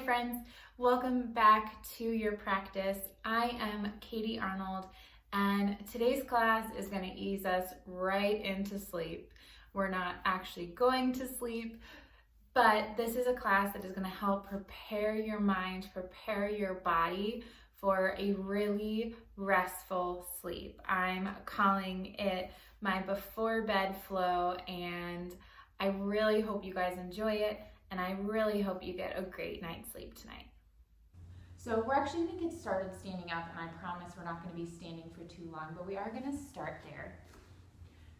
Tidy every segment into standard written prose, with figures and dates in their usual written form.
friends, welcome back to your practice. I am Katie Arnold, and today's class is going to ease us right into sleep. We're not actually going to sleep, but this is a class that is going to help prepare your mind, prepare your body for a really restful sleep. I'm calling it my before bed flow, and I really hope you guys enjoy it. And I really hope you get a great night's sleep tonight. So we're actually going to get started standing up, and I promise we're not going to be standing for too long, but we are going to start there.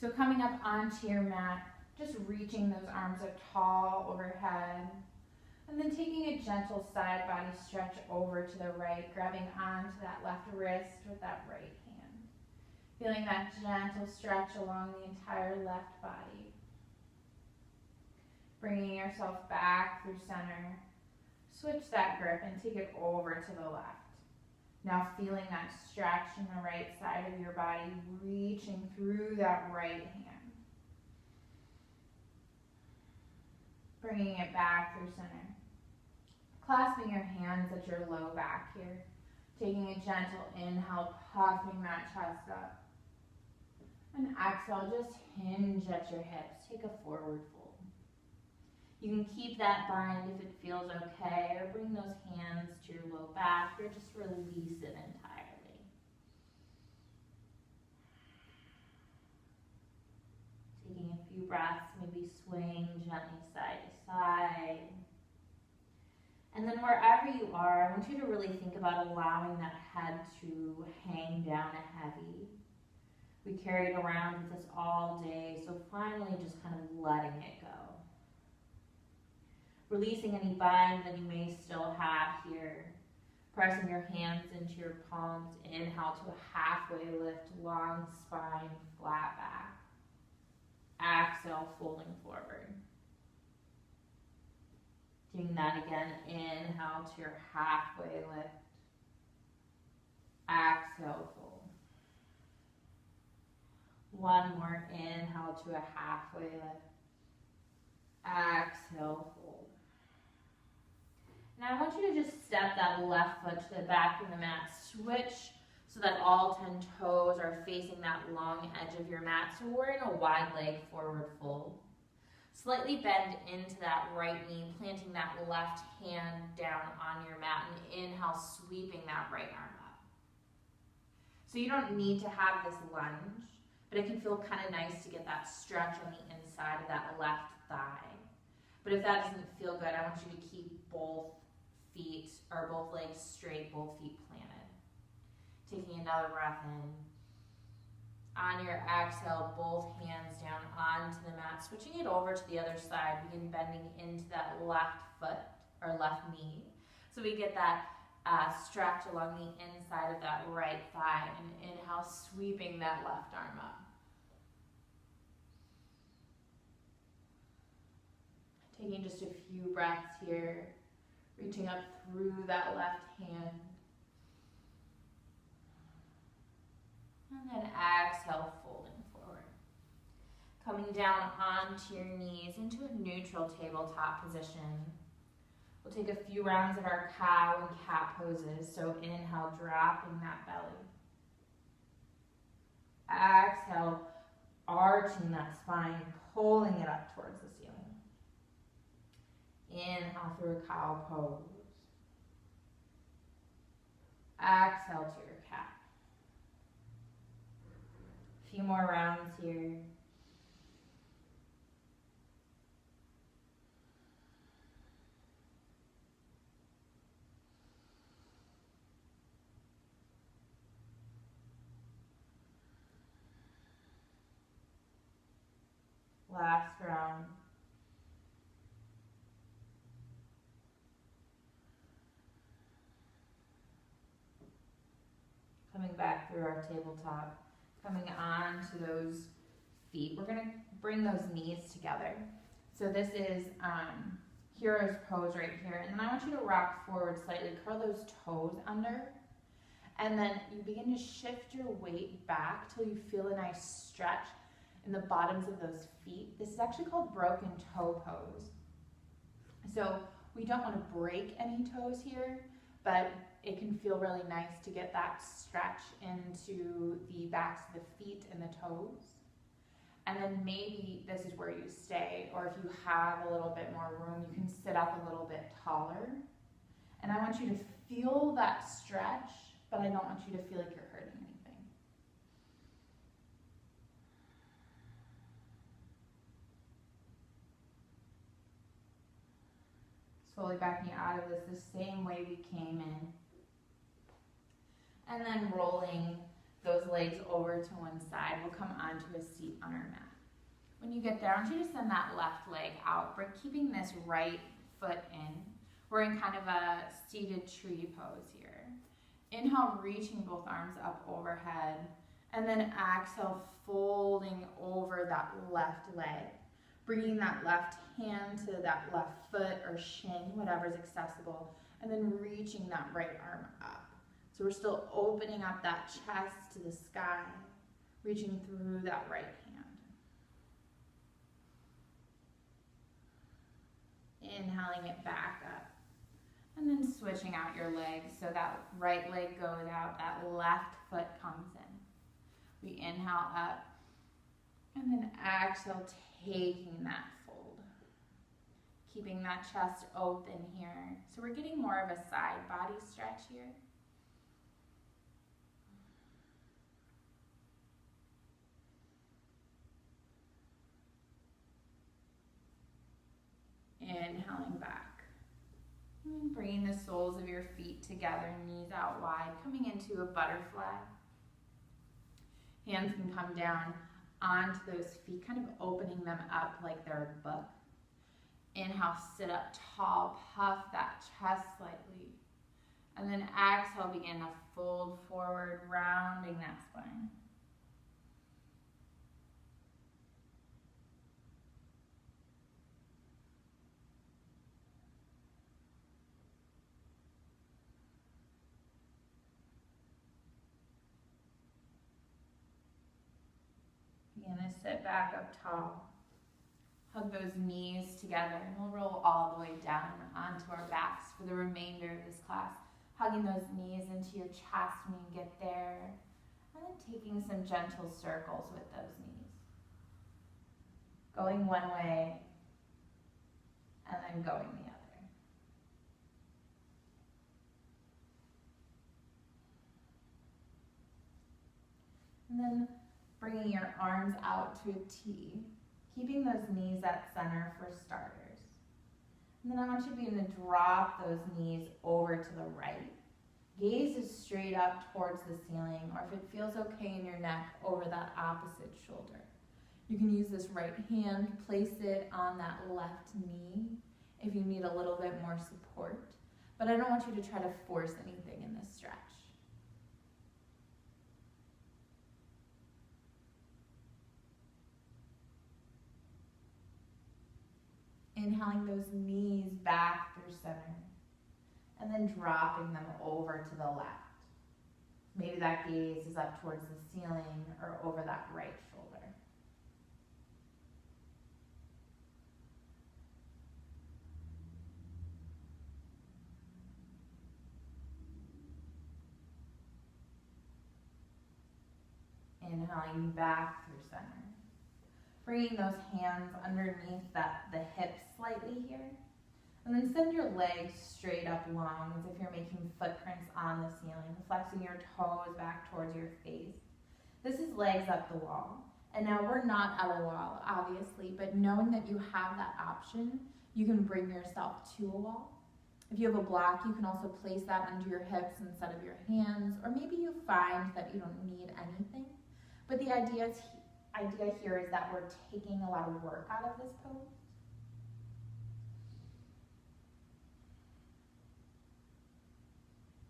So coming up onto your mat, just reaching those arms up tall overhead, and then taking a gentle side body stretch over to the right, grabbing onto that left wrist with that right hand. Feeling that gentle stretch along the entire left body. Bringing yourself back through center. Switch that grip and take it over to the left. Now feeling that stretch in the right side of your body, reaching through that right hand. Bringing it back through center. Clasping your hands at your low back here. Taking a gentle inhale, puffing that chest up. And exhale, just hinge at your hips. Take a forward fold. You can keep that bind if it feels okay, or bring those hands to your low back, or just release it entirely. Taking a few breaths, maybe swaying gently side to side. And then wherever you are, I want you to really think about allowing that head to hang down heavy. We carry it around with us all day, so finally just kind of letting it go. Releasing any bind that you may still have here. Pressing your hands into your palms. Inhale to a halfway lift, long spine, flat back. Exhale, folding forward. Doing that again. Inhale to your halfway lift. Exhale, fold. One more. Inhale to a halfway lift. Exhale, fold. Now I want you to just step that left foot to the back of the mat. Switch so that all 10 toes are facing that long edge of your mat. So we're in a wide leg forward fold. Slightly bend into that right knee, planting that left hand down on your mat, and inhale, sweeping that right arm up. So you don't need to have this lunge, but it can feel kind of nice to get that stretch on the inside of that left thigh. But if that doesn't feel good, I want you to keep both feet, or both legs straight, both feet planted. Taking another breath in. On your exhale, both hands down onto the mat. Switching it over to the other side. Begin bending into that left foot, or left knee. So we get that stretch along the inside of that right thigh. And inhale, sweeping that left arm up. Taking just a few breaths here. Reaching up through that left hand. And then exhale, folding forward. Coming down onto your knees into a neutral tabletop position. We'll take a few rounds of our cow and cat poses. So inhale, dropping that belly. Exhale, arching that spine, pulling it up towards the ceiling. Inhale through a cow pose. Exhale to your cat. A few more rounds here. Last round. Coming back through our tabletop, coming on to those feet. We're going to bring those knees together. So this is hero's pose right here. And then I want you to rock forward slightly, curl those toes under. And then you begin to shift your weight back till you feel a nice stretch in the bottoms of those feet. This is actually called broken toe pose. So We don't want to break any toes here, but it can feel really nice to get that stretch into the backs of the feet and the toes. And then maybe this is where you stay, or if you have a little bit more room, you can sit up a little bit taller. And I want you to feel that stretch, but I don't want you to feel like you're hurting anything. Slowly backing out of this the same way we came in. And then rolling those legs over to one side. We'll come onto a seat on our mat. When you get there, I want you to send that left leg out. We're keeping this right foot in. We're in kind of a seated tree pose here. Inhale, reaching both arms up overhead. And then exhale, folding over that left leg. Bringing that left hand to that left foot or shin, whatever's accessible. And then reaching that right arm up. So we're still opening up that chest to the sky, reaching through that right hand. Inhaling it back up. And then switching out your legs. So that right leg goes out, that left foot comes in. We inhale up. And then exhale, taking that fold. Keeping that chest open here. So we're getting more of a side body stretch here. Inhaling back. And bringing the soles of your feet together, knees out wide, coming into a butterfly. Hands can come down onto those feet, kind of opening them up like they're a book. Inhale, sit up tall, puff that chest slightly. And then exhale, begin to fold forward, rounding that spine. Begin to sit back up tall. Hug those knees together, and we'll roll all the way down onto our backs for the remainder of this class. Hugging those knees into your chest when you get there, and then taking some gentle circles with those knees. Going one way, and then going the other. And then bringing your arms out to a T, keeping those knees at center for starters. And then I want you to begin to drop those knees over to the right. Gaze is straight up towards the ceiling, or if it feels okay in your neck, over that opposite shoulder. You can use this right hand, place it on that left knee if you need a little bit more support. But I don't want you to try to force anything in this stretch. Inhaling those knees back through center, and then dropping them over to the left. Maybe that gaze is up towards the ceiling or over that right shoulder. Inhaling back through center. Bringing those hands underneath the hips slightly here. And then send your legs straight up long as if you're making footprints on the ceiling, flexing your toes back towards your face. This is legs up the wall. And now we're not at a wall, obviously, but knowing that you have that option, you can bring yourself to a wall. If you have a block, you can also place that under your hips instead of your hands, or maybe you find that you don't need anything. But the idea here is that we're taking a lot of work out of this pose.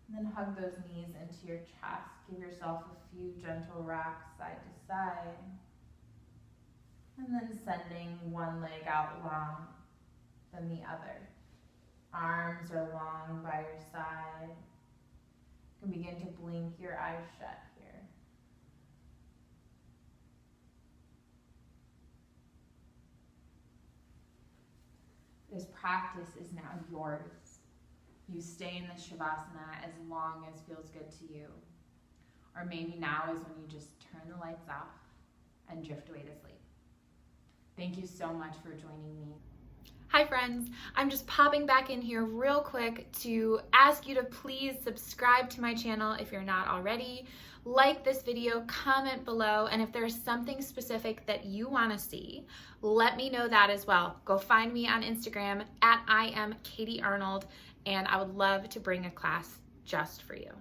And then hug those knees into your chest. Give yourself a few gentle rocks side to side. And then sending one leg out long, then the other. Arms are long by your side. You can begin to blink your eyes shut here. This practice is now yours. You stay in the Shavasana as long as feels good to you. Or maybe now is when you just turn the lights off and drift away to sleep. Thank you so much for joining me. Hi friends, I'm just popping back in here real quick to ask you to please subscribe to my channel if you're not already. Like this video, comment below, and if there's something specific that you want to see, let me know that as well. Go find me on Instagram at I am Katie Arnold, and I would love to bring a class just for you.